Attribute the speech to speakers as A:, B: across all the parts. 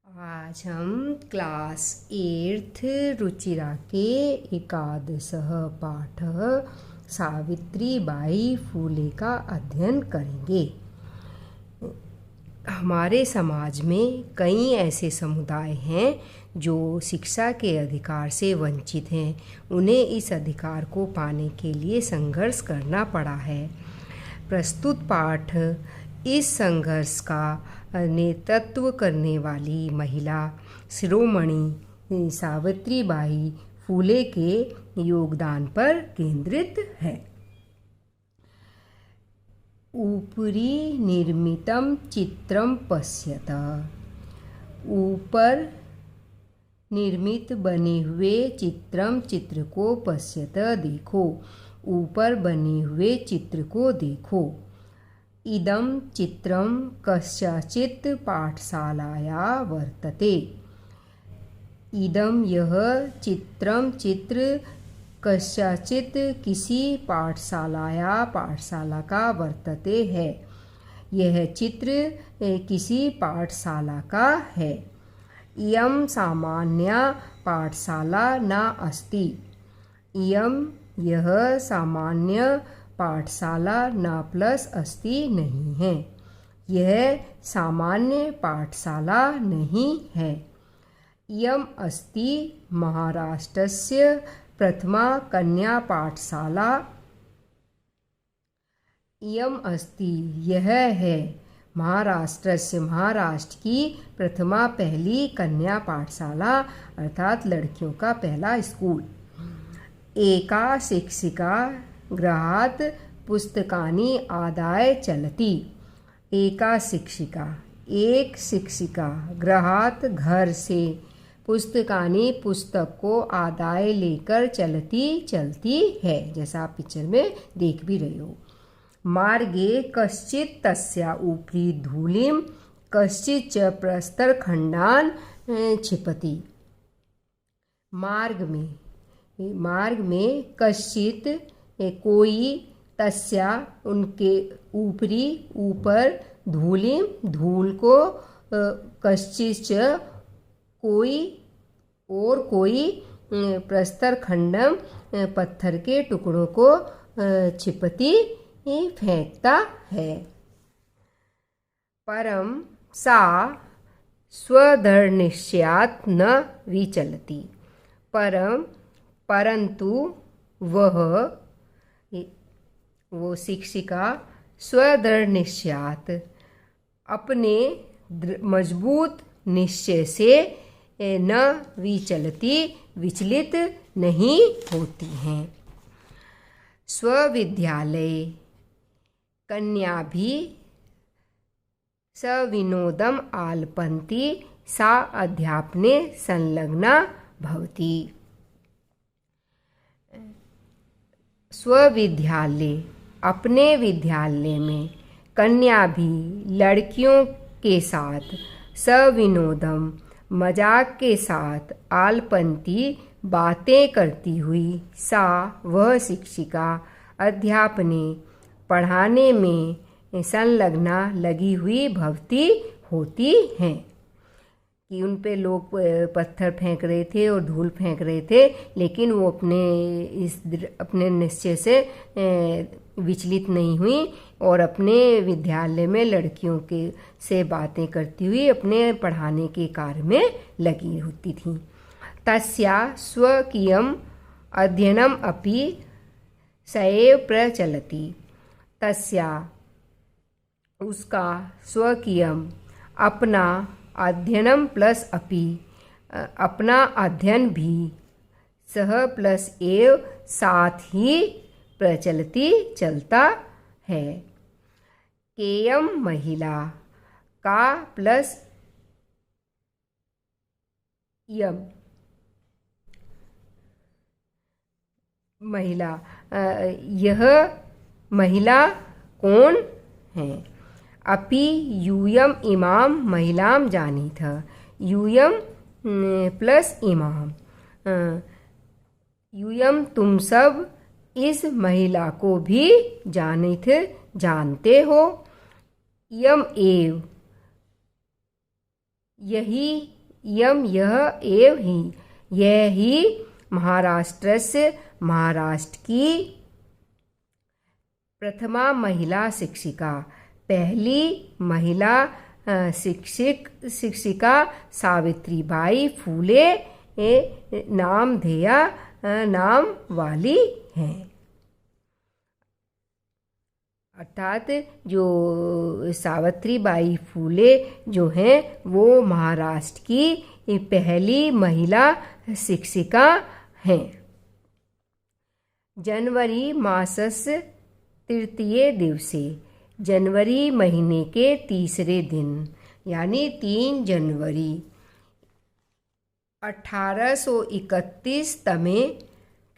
A: आज हम क्लास 8 रुचिरा के एकादशः पाठ सावित्रीबाई फूले का अध्ययन करेंगे। हमारे समाज में कई ऐसे समुदाय हैं जो शिक्षा के अधिकार से वंचित हैं। उन्हें इस अधिकार को पाने के लिए संघर्ष करना पड़ा है। प्रस्तुत पाठ इस संघर्ष का नेतृत्व करने वाली महिला शिरोमणि सावित्रीबाई फूले के योगदान पर केंद्रित है। ऊपरी निर्मितम चित्रम पश्यत। ऊपर निर्मित बने हुए चित्र को पश्यत देखो। ऊपर बने हुए चित्र को देखो। इदं चित्रं कस्याचित् पाठशालाया वर्तते। इदं यह चित्र कस्याचित् किसी पाठशाला का वर्तते है। यह चित्र किसी पाठशाला का है। इयं सामान्या पाठशाला न अस्ति। इयं यह सामान्य पाठशाला न प्लस अस्ति नहीं है। यह सामान्य पाठशाला नहीं है। इयम् अस्ति महाराष्ट्रस्य प्रथमा कन्या पाठशाला। इयम् अस्ति यह है महाराष्ट्र की प्रथमा पहली कन्या पाठशाला अर्थात लड़कियों का पहला स्कूल। एका शिक्षिका गृहात् पुस्तकानि आदाय चलती। एका शिक्षिका एक शिक्षिका गृहात् घर से पुस्तकानि पुस्तक को आदाय लेकर चलती है, जैसा आप पिक्चर में देख भी रहे हो। मार्गे कश्चित् तस्या उपरि धूलिं कश्चित् च प्रस्तरखण्डान् क्षिपति। मार्ग में कश्चित् कोई तस्या उनके ऊपर धूल को कश्चित् कोई प्रस्तर खंडम पत्थर के टुकड़ों को क्षिपति फेंकता है। परम सा स्वदृढ़निश्चयात् न विचलति। परंतु वो शिक्षिका स्वदृढ़ निश्चयात अपने मजबूत निश्चय से न विचलित नहीं होती हैं। स्वविद्यालय कन्या भी सविनोदम आलपन्ति सा अध्यापने संलग्ना भवति। स्वविद्यालय अपने विद्यालय में कन्या भी लड़कियों के साथ सविनोदम मजाक के साथ आलपंती बातें करती हुई सा वह शिक्षिका अध्यापने पढ़ाने में संलग्ना लगी हुई भवती होती हैं। कि उन पे लोग पत्थर फेंक रहे थे और धूल फेंक रहे थे, लेकिन वो अपने निश्चय से विचलित नहीं हुई और अपने विद्यालय में लड़कियों से बातें करती हुई अपने पढ़ाने के कार्य में लगी होती थी। तस्या स्वकीयम अध्ययनम अपि सएव प्रचलति। तस्या उसका स्वकीयम अपना अध्ययनम प्लस अपि अपना अध्ययन भी सह प्लस एव साथ ही प्रचलती चलता है। केयम महिला का प्लस यम महिला यह महिला कौन है। अपि यूयम इमाम महिलाम जानीथ। यूयम प्लस इमाम यूयम तुम सब इस महिला को भी जानते हो। यम एव यही यह एव ही यह ही महाराष्ट्र की प्रथमा महिला शिक्षिका, पहली महिला शिक्षिका सावित्रीबाई फूले नामधेया नाम वाली हैं। अर्थात जो सावित्रीबाई फूले जो हैं वो महाराष्ट्र की पहली महिला शिक्षिका हैं। जनवरी मासस्य तृतीये दिवसे, जनवरी महीने के तीसरे दिन यानी 3 जनवरी 1831 तमे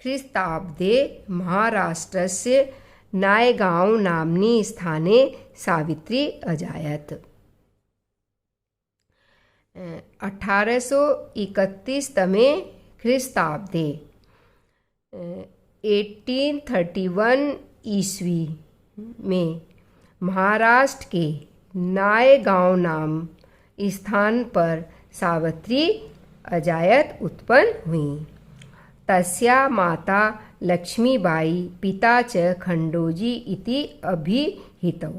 A: ख्रीस्ताब्दे महाराष्ट्रस्य नायगांव नाम्नी स्थाने सावित्री अजायत। 1831 तमे ख्रीस्ताब्दे 1831 ईस्वी में महाराष्ट्र के नायगांव नाम स्थान पर सावित्री अजायत उत्पन्न हुई। तस्या माता लक्ष्मीबाई पिता च खंडोजी इति अभिहितौ।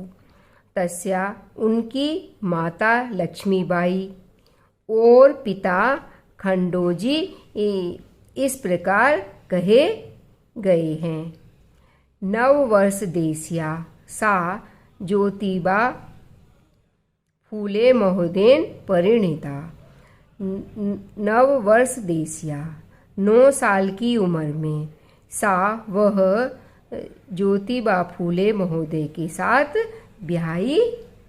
A: तस्या उनकी माता लक्ष्मीबाई और पिता खंडोजी इस प्रकार कहे गए हैं। नववर्ष देस्या सा ज्योतिबा फूले महोदयेन परिणीता। नववर्ष देस्या 9 साल की उम्र में सा वह ज्योतिबा फूले महोदय के साथ ब्याही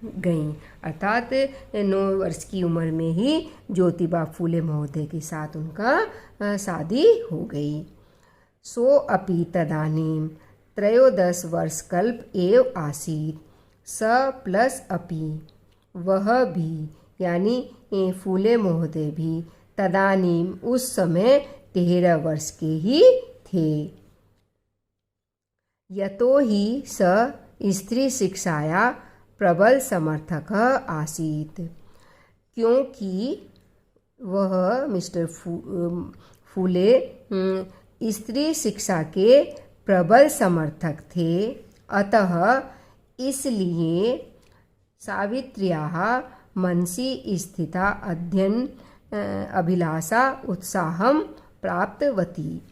A: गईं। अर्थात 9 वर्ष की उम्र में ही ज्योतिबा फूले महोदय के साथ उनका शादी हो गई। सो अपि तदानीं 13 वर्षकल्प एव आसीत्। स प्लस अपि वह भी यानी फूले महोदय भी तदानीं उस समय 13 वर्ष के ही थे। यतो ही स स्त्री शिक्षाया प्रबल समर्थक आसीत्, क्योंकि वह मिस्टर फूले स्त्री शिक्षा के प्रबल समर्थक थे। अतः इसलिए सावित्र्याः मनसि स्थिता अध्ययन अभिलाषा उत्साहं प्राप्तवती।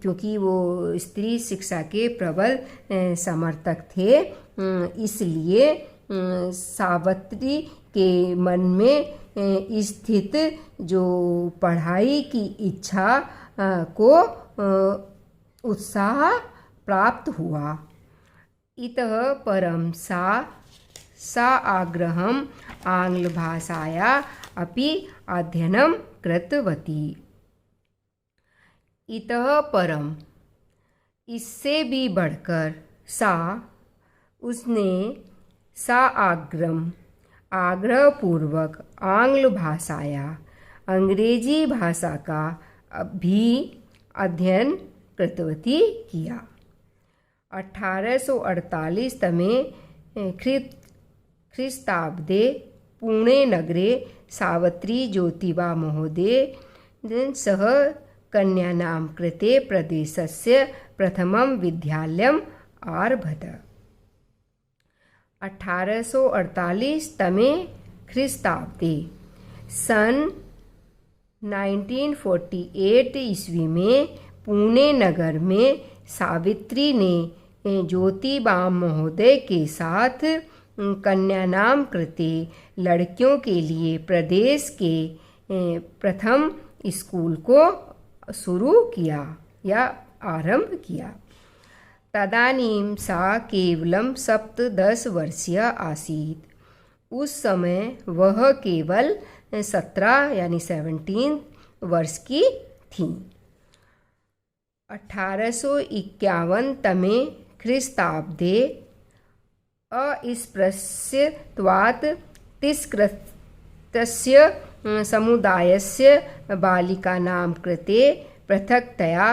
A: क्योंकि वो स्त्री शिक्षा के प्रबल समर्थक थे, इसलिए सावित्री के मन में स्थित जो पढ़ाई की इच्छा को उत्साह प्राप्त हुआ। इतः परं सा आग्रहम् आंग्लभाषाया अपि अध्ययनं कृतवती। इतः परम इससे भी बढ़कर उसने आग्रहपूर्वक आंग्ल भाषाया अंग्रेजी भाषा का भी अध्ययन कृतवती किया। 1848 तमे ख्रीस्ताब्दे पुणे नगरे सावित्री ज्योतिबा महोदय सह कन्यानां कृते प्रदेशस्य प्रथमं विद्यालयम् आरभत। 1848 तमे ख्रीस्ताब्दे सन 1948 ईस्वी में पुणे नगर में सावित्री ने ज्योतिबा महोदय के साथ कन्यानां कृते लड़कियों के लिए प्रदेश के प्रथम स्कूल को शुरू किया या आरंभ किया। तदानीं सा केवलं 17 वर्षीय आसीत्। उस समय वह केवल 17 यानी 17 वर्ष की थी। 1851 तमे ख्रीस्ताब्दे अस्पृश्यत्वात् तिरस्कृतस्य समुदायस्य बालिकानां कृते पृथक्तया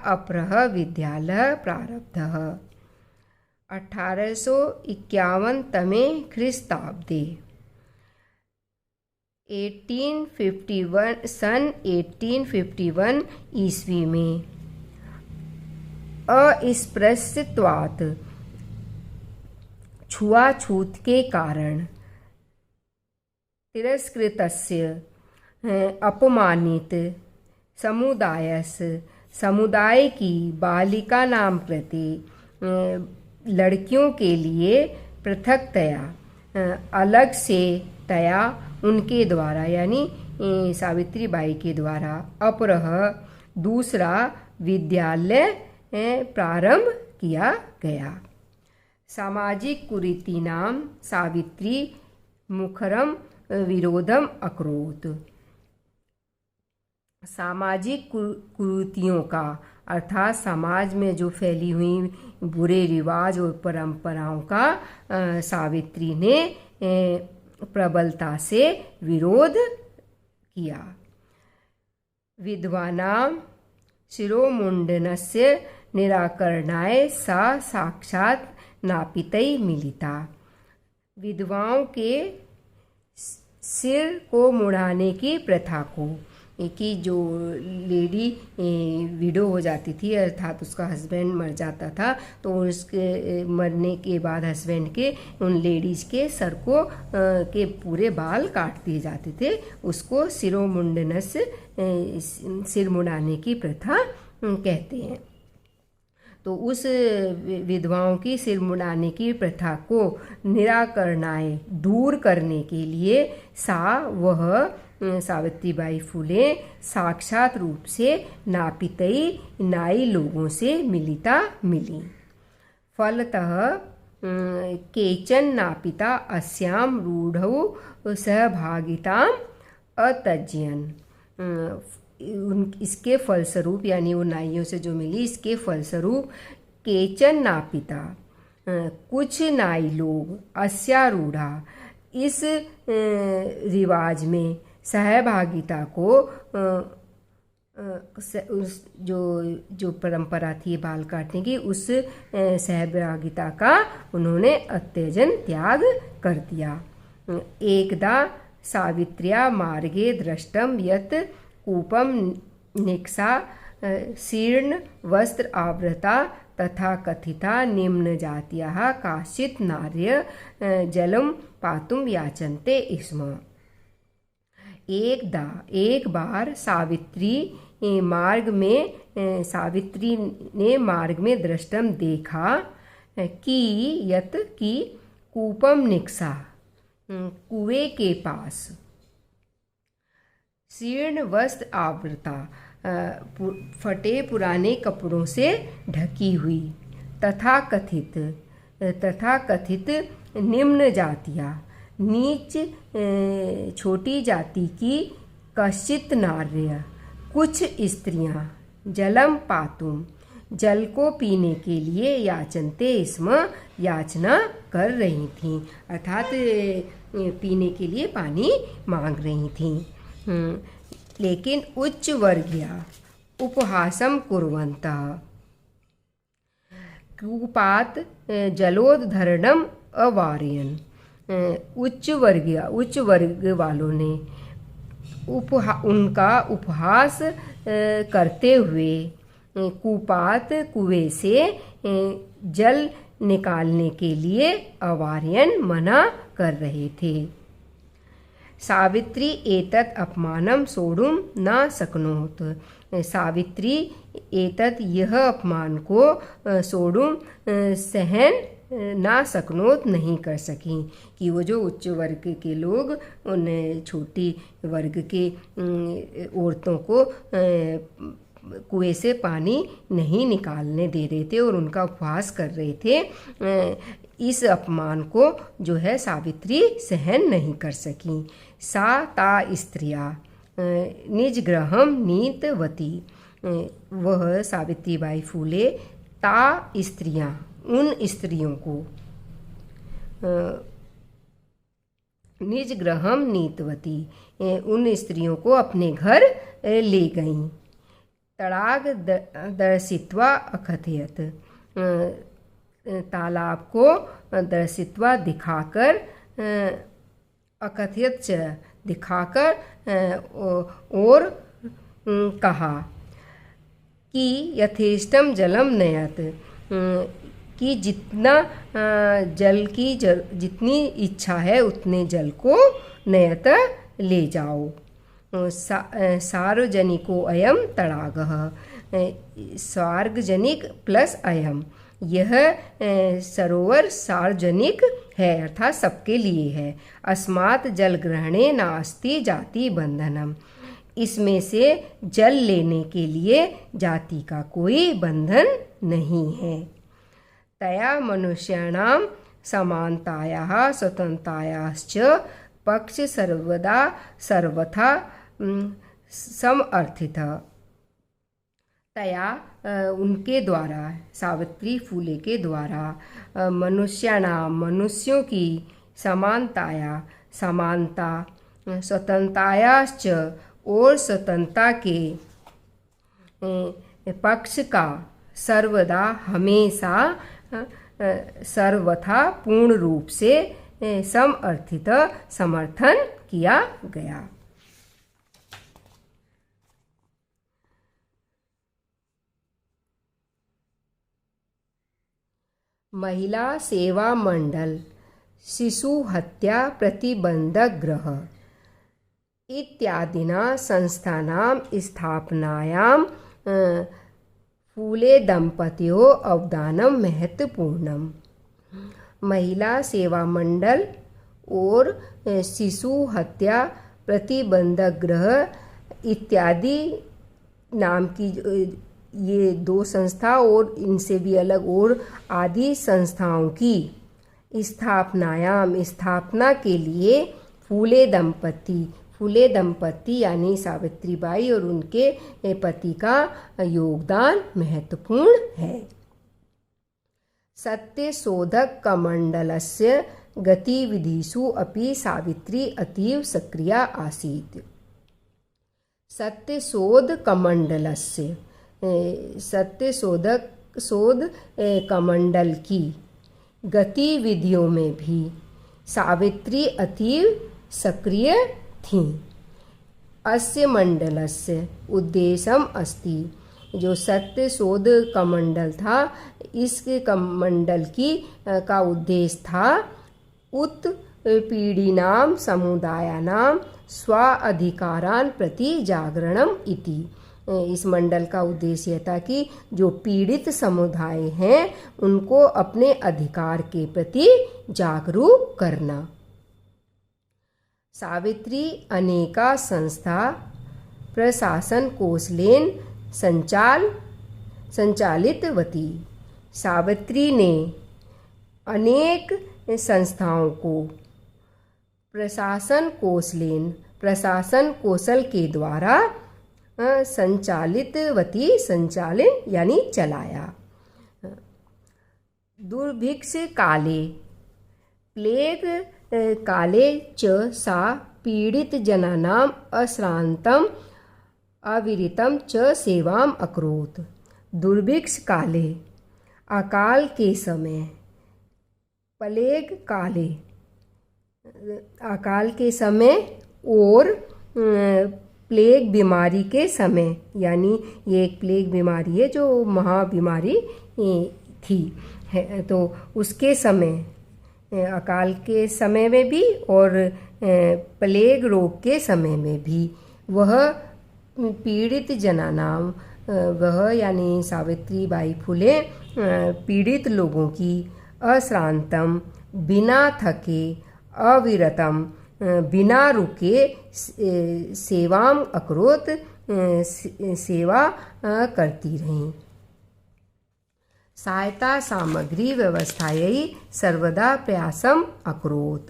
A: अपरः विद्यालयः प्रारब्धः। 1851 तमे ख्रीस्ताब्दे सन 1851 ईस्वी में अस्पृश्यत्वात् छुआछूत के कारण तिरस्कृतस्य अपमानित समुदाय की बालिकानां प्रति लड़कियों के लिए पृथकतया अलग से तया उनके द्वारा यानी सावित्रीबाई के द्वारा अपरः दूसरा विद्यालय प्रारंभ किया गया। सामाजिक कुरीतीनां सावित्री मुखरम विरोधम अकरोत्। सामाजिक कुरीतियों का अर्थात समाज में जो फैली हुई बुरे रिवाज और परंपराओं का सावित्री ने प्रबलता से विरोध किया। विद्वानां शिरोमुंडनस्य निराकरणाय सा साक्षात् नापितै मिलिता। विधवाओं के सिर को मुड़ाने की प्रथा को कि जो लेडी विडो हो जाती थी अर्थात उसका हस्बैंड मर जाता था तो उसके मरने के बाद हस्बैंड के उन लेडीज़ के सर को के पूरे बाल काट दिए जाते थे, उसको शिरोमुंडनस सिर मुड़ाने की प्रथा कहते हैं। तो उस विधवाओं की सिर मुड़ाने की प्रथा को निराकरणाय दूर करने के लिए सावित्रीबाई फुले साक्षात रूप से नापितई नाई लोगों से मिली। फलतः केचन नापिता अस्यां रूढ़ौ सहभागिताम् अत्यजन्। इसके फलस्वरूप यानी वो नाइयों से जो मिली इसके फलस्वरूप केचन नापिता कुछ नाई लोग अस्यारूढ़ा इस रिवाज में सहभागिता को जो परंपरा थी बाल काटने की उस सहभागिता का उन्होंने अत्यजन त्याग कर दिया। एकदा सावित्र्या मार्गे दृष्टम यत् कूपम निक्सा शीर्ण वस्त्र आवृता तथा कथिता निम्न जातियाः काश्चित् नार्य जलम पातुम याचन्ते स्म। एक बार सावित्री ने मार्ग में दृष्टम देखा कि यत की कूपम निक्सा कुएं के पास शीर्ण वस्त्र आवृता फटे पुराने कपड़ों से ढकी हुई तथा कथित निम्न जातियाँ नीच छोटी जाति की कश्चित नार्य कुछ स्त्रियां जलम पातुम जल को पीने के लिए याचनते स्म याचना कर रही थीं अर्थात पीने के लिए पानी मांग रही थीं। लेकिन उच्च वर्गीय उपहासम कुर्वन्तः कूपात् जलोद्धरणम अवारयन्। उच्च वर्ग वालों ने उनका उपहास करते हुए कूपात कुएं से जल निकालने के लिए अवारयन मना कर रहे थे। सावित्री एतत् अपमानं सोढुं न शक्नोत्। सावित्री एतत् यह अपमान को सोढुं सहन ना शक्नोत नहीं कर सकी कि वो जो उच्च वर्ग के लोग उन छोटी वर्ग के औरतों को कुएं से पानी नहीं निकालने दे रहे थे और उनका उपवास कर रहे थे। इस अपमान को जो है सावित्री सहन नहीं कर सकी। सा ता स्त्रिया निज गृहम नीतवती। वह सावित्रीबाई फूले ता स्त्रियां उन स्त्रियों को निज गृहम नीतवती उन स्त्रियों को अपने घर ले गईं। तड़ाग दर्शित्वा अकथयत। तालाब को दर्शित्वा दिखाकर अकथयत दिखाकर और कहा कि यथेष्टम जलम नयत, कि जितनी इच्छा है उतने जल को नयत ले जाओ। सार्वजनिको अयम तड़ागः, सार्वजनिक प्लस अयम, यह सरोवर सार्वजनिक है अर्थात सबके लिए है। अस्मात् जल ग्रहणे नास्ति जाति बंधनम, इसमें से जल लेने के लिए जाति का कोई बंधन नहीं है। तया मनुष्याणां समानतायाः स्वतंत्रतायाश्च पक्ष सर्वथा समर्थितः। तया उनके द्वारा, सावित्री फूले के द्वारा, मनुष्यों की समानता, स्वतंत्रतायाश्च और स्वतंत्रता के पक्ष का सर्वदा हमेशा सर्वथा पूर्ण रूप से समर्थित समर्थन किया गया। महिला सेवा मंडल शिशु हत्या प्रतिबंधक गृह इत्यादिना संस्थानां स्थापनायां फूले दंपत्यों अवदानम महत्वपूर्णम। महिला सेवा मंडल और शिशु हत्या प्रतिबंधक गृह इत्यादि नाम की ये दो संस्था और इनसे भी अलग और आदि संस्थाओं की स्थापना के लिए फूले दंपति यानी सावित्रीबाई और उनके पति का योगदान महत्वपूर्ण है। सत्यशोधक कमंडलस्य गतिविधिषु अपि सावित्री अतीव सक्रिया आसीत्। सत्यशोध कमंडल की गतिविधियों में भी सावित्री अतीव सक्रिय थीं। अस्य मंडलस्य उद्देश्यम अस्ति, जो सत्यशोध कमंडल था, इस कमंडल का उद्देश्य था उत्पीड़िनां समुदायानां स्वाधिकारान् प्रति जागरणम इति। इस मंडल का उद्देश्य था कि जो पीड़ित समुदाय हैं उनको अपने अधिकार के प्रति जागरूक करना। सावित्री अनेका संस्था प्रशासन कोषलेन संचालितवती। सावित्री ने अनेक संस्थाओं को प्रशासन कौशल के द्वारा संचालन यानी चलाया। दुर्भिक्ष काले प्लेग काले च सा पीड़ित जनानाम् अश्रांतम अविरतम च सेवाम अकरोत्। दुर्भिक्ष काले अकाल के समय, प्लेग काले अकाल के समय और प्लेग बीमारी के समय, यानी ये एक प्लेग बीमारी है जो महाबीमारी थी है, तो उसके समय, अकाल के समय में भी और प्लेग रोग के समय में भी वह पीड़ित जनानाम, वह यानी सावित्रीबाई फुले पीड़ित लोगों की अश्रांतम बिना थके अविरतम बिना रुके सेवाम अकरोत सेवा करती रहीं। सहायता सामग्री व्यवस्थायै सर्वदा प्रयासम अकरोत।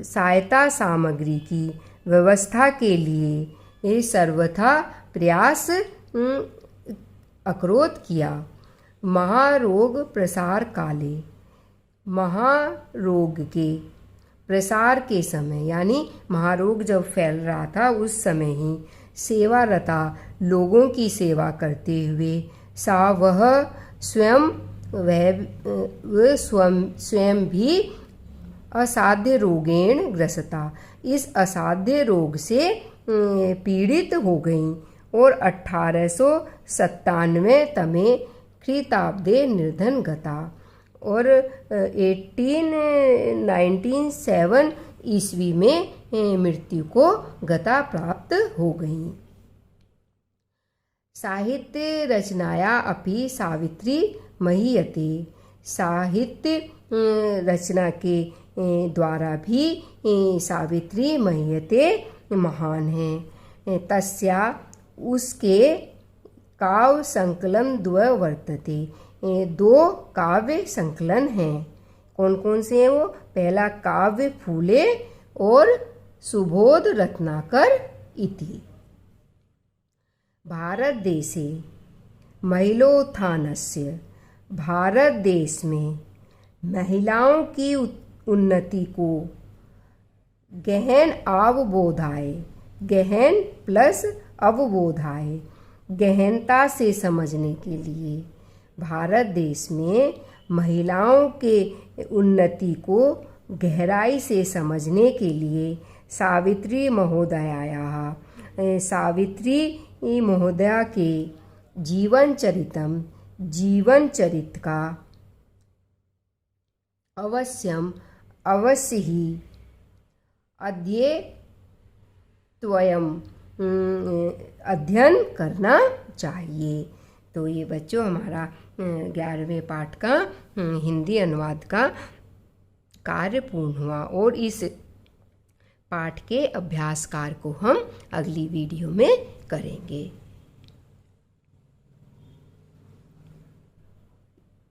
A: सहायता सामग्री की व्यवस्था के लिए सर्वथा प्रयास अकरोत किया। महारोग प्रसार काले, महारोग के प्रसार के समय, यानी महारोग जब फैल रहा था उस समय ही सेवारता लोगों की सेवा करते हुए वह स्वयं भी असाध्य रोगेण ग्रसता, इस असाध्य रोग से पीड़ित हो गईं और 1897 ख्रीताब्दे निर्धन गता और 1897 ईस्वी में मृत्यु को गता प्राप्त हो गई। साहित्य रचनाया अपि सावित्री महीयते। साहित्य रचना के द्वारा भी सावित्री महीयते महान है। तस्या उसके काव्य संकलन द्वय वर्तते। 2 काव्य संकलन हैं। कौन कौन से हैं वो? पहला काव्य फूले और सुबोध रत्नाकर इति। भारत देशे महिलोत्थानस्य। भारत देश में महिलाओं की उन्नति को गहन अवबोधाय, गहन प्लस अवबोधाय, गहनता से समझने के लिए, भारत देश में महिलाओं के उन्नति को गहराई से समझने के लिए सावित्री महोदयायाः, सावित्री महोदया के जीवन चरित का अवश्य ही अध्ययन करना चाहिए। तो ये बच्चों हमारा 11वें पाठ का हिंदी अनुवाद का कार्य पूर्ण हुआ और इस पाठ के अभ्यास कार्य को हम अगली वीडियो में करेंगे।